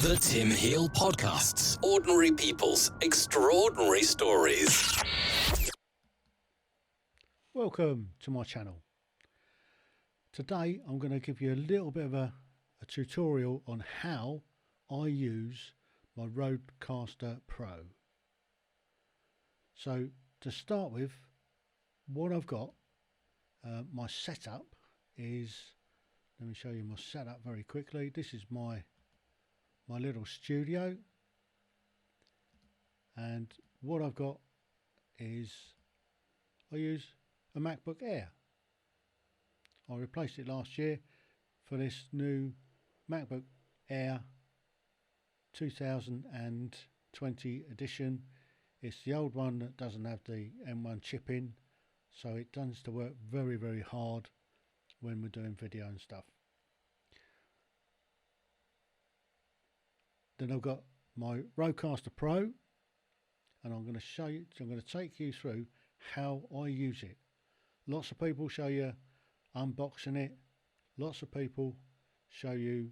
The Tim Heale Podcasts. Ordinary people's extraordinary stories. Welcome to my channel. Today I'm going to give you a little bit of a tutorial on how I use my RodeCaster Pro. So to start with, what I've got, my setup is, let me show you my setup very quickly. This is my little studio, and what I've got is I use a MacBook Air. I replaced it last year for this new MacBook Air 2020 edition. It's the old one that doesn't have the M1 chip in, so it tends to work very, very hard when we're doing video and stuff. Then I've got my RodeCaster Pro, and I'm going to show you, I'm going to take you through how I use it. Lots of people show you unboxing it, lots of people show you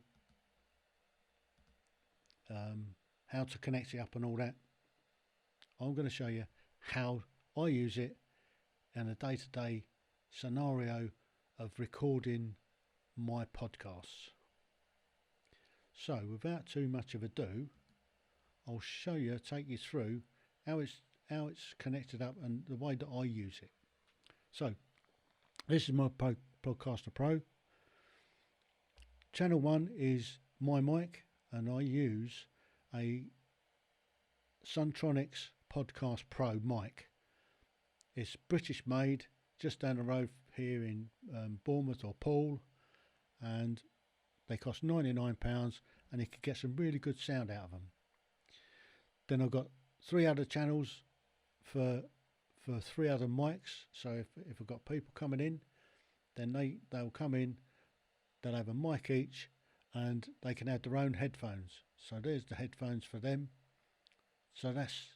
how to connect it up and all that. I'm going to show you how I use it in a day-to-day scenario of recording my podcasts. So without too much of ado, I'll show you, take you through how it's connected up and the way that I use it. So this is my RodeCaster Pro. Channel 1 is my mic, and I use a Sontronics Podcast Pro mic. It's British made, just down the road here in Bournemouth or Poole, and they cost £99, and you can get some really good sound out of them. Then I've got 3 other channels for 3 other mics. So if I've got people coming in, then they'll come in, they'll have a mic each, and they can have their own headphones. So there's the headphones for them. So that's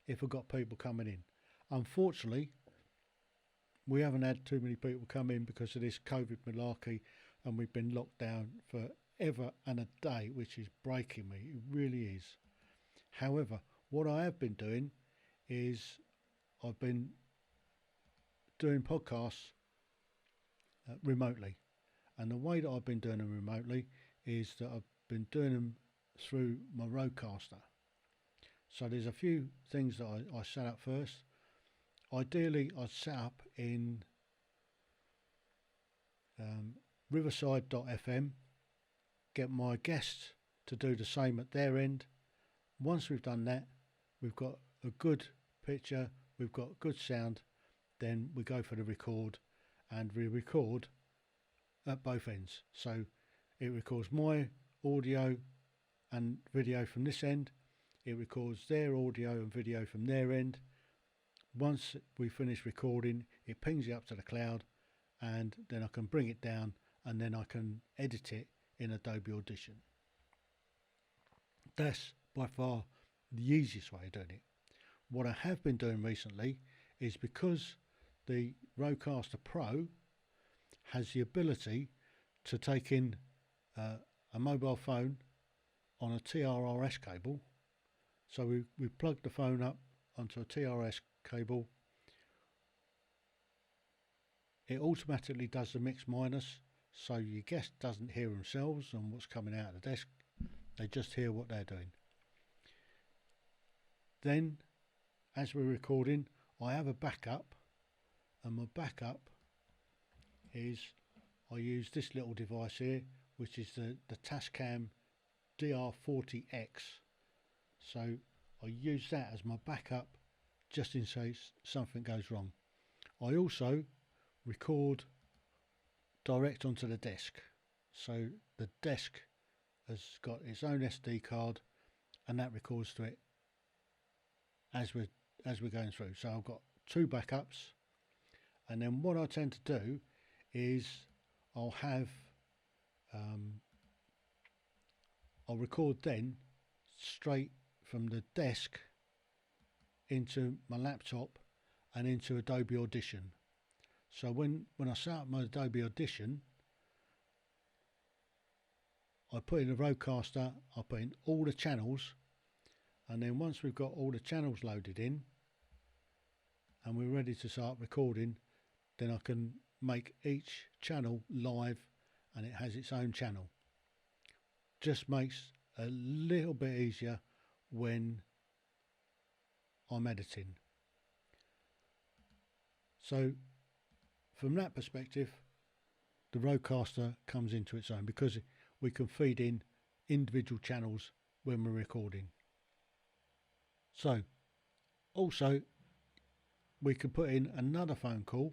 if I've got people coming in. Unfortunately, we haven't had too many people come in because of this COVID malarkey, and we've been locked down for ever and a day, which is breaking me. It really is. However, what I have been doing is I've been doing podcasts remotely, and the way that I've been doing them remotely is that I've been doing them through my RodeCaster. So there's a few things that I set up first. Ideally, I'd set up in Riverside.fm, get my guests to do the same at their end. Once we've done that, we've got a good picture, we've got good sound, then we go for the record, and we record at both ends. So it records my audio and video from this end, it records their audio and video from their end. Once we finish recording, it pings it up to the cloud, and then I can bring it down, and then I can edit it in Adobe Audition. That's by far the easiest way of doing it. What I have been doing recently is, because the RodeCaster Pro has the ability to take in a mobile phone on a TRRS cable. So we plug the phone up onto a TRS cable. It automatically does the mix minus, so your guest doesn't hear themselves and what's coming out of the desk. They just hear what they're doing. Then, as we're recording, I have a backup, and my backup is, I use this little device here, which is the Tascam DR-40X. So I use that as my backup just in case something goes wrong. I also record direct onto the desk. So the desk has got its own SD card, and that records to it as we're going through. So I've got 2 backups, and then what I tend to do is I'll record then straight from the desk into my laptop and into Adobe Audition. So when I set up my Adobe Audition, I put in the RodeCaster, I put in all the channels, and then once we've got all the channels loaded in and we're ready to start recording, then I can make each channel live and it has its own channel. Just makes a little bit easier when I'm editing. So from that perspective, the RodeCaster comes into its own because we can feed in individual channels when we're recording. So also we can put in another phone call.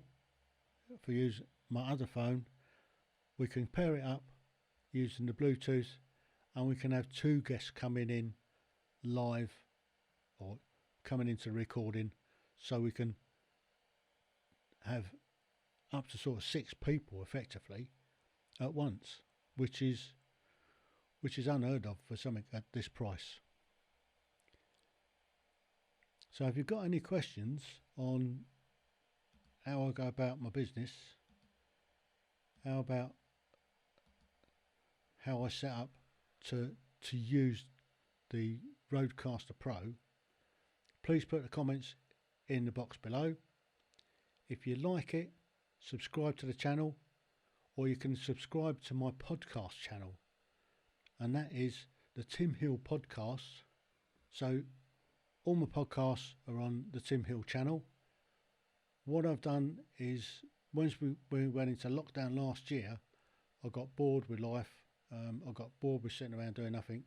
If I use my other phone, we can pair it up using the Bluetooth, and we can have two guests coming in live or coming into recording, so we can have up to sort of 6 people effectively at once, which is unheard of for something at this price. So if you've got any questions on how I go about my business, how I set up to use the RodeCaster Pro, please put the comments in the box below. If you like it, subscribe to the channel, or you can subscribe to my podcast channel, and that is the Tim Heale Podcasts. So all my podcasts are on the Tim Heale channel. What I've done is, once we went into lockdown last year, I got bored with life. I got bored with sitting around doing nothing,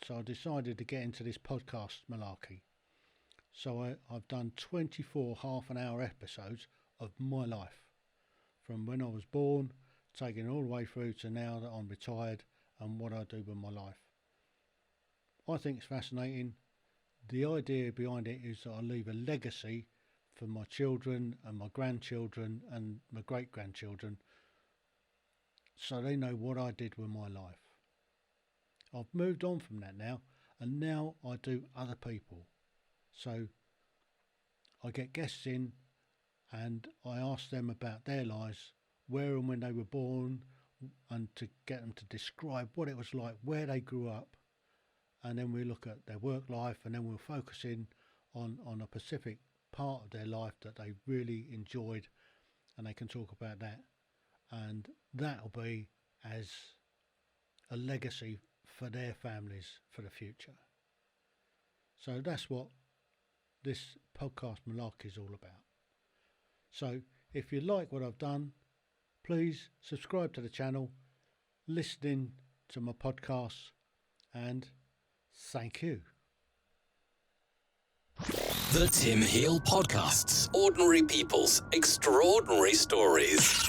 so I decided to get into this podcast malarkey. So I've done 24 half-an-hour episodes of my life, from when I was born, taking all the way through to now that I'm retired, and what I do with my life. I think it's fascinating. The idea behind it is that I leave a legacy for my children and my grandchildren and my great-grandchildren, so they know what I did with my life. I've moved on from that now, and now I do other people. So I get guests in and I ask them about their lives, where and when they were born, and to get them to describe what it was like, where they grew up, and then we look at their work life, and then we'll focus in on a specific part of their life that they really enjoyed, and they can talk about that, and that'll be as a legacy for their families for the future. So that's what this podcast malarkey is all about. So if you like what I've done, please subscribe to the channel, listen to my podcasts, and thank you. The Tim Heale Podcasts. Ordinary people's extraordinary stories.